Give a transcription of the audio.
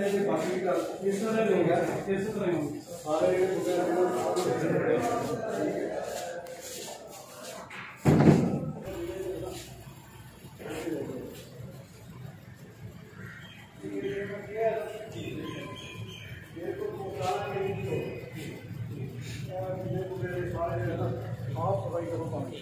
बाकी का इस तरह नहीं होगा, इस तरह ही सारे साफ सफाई करो पानी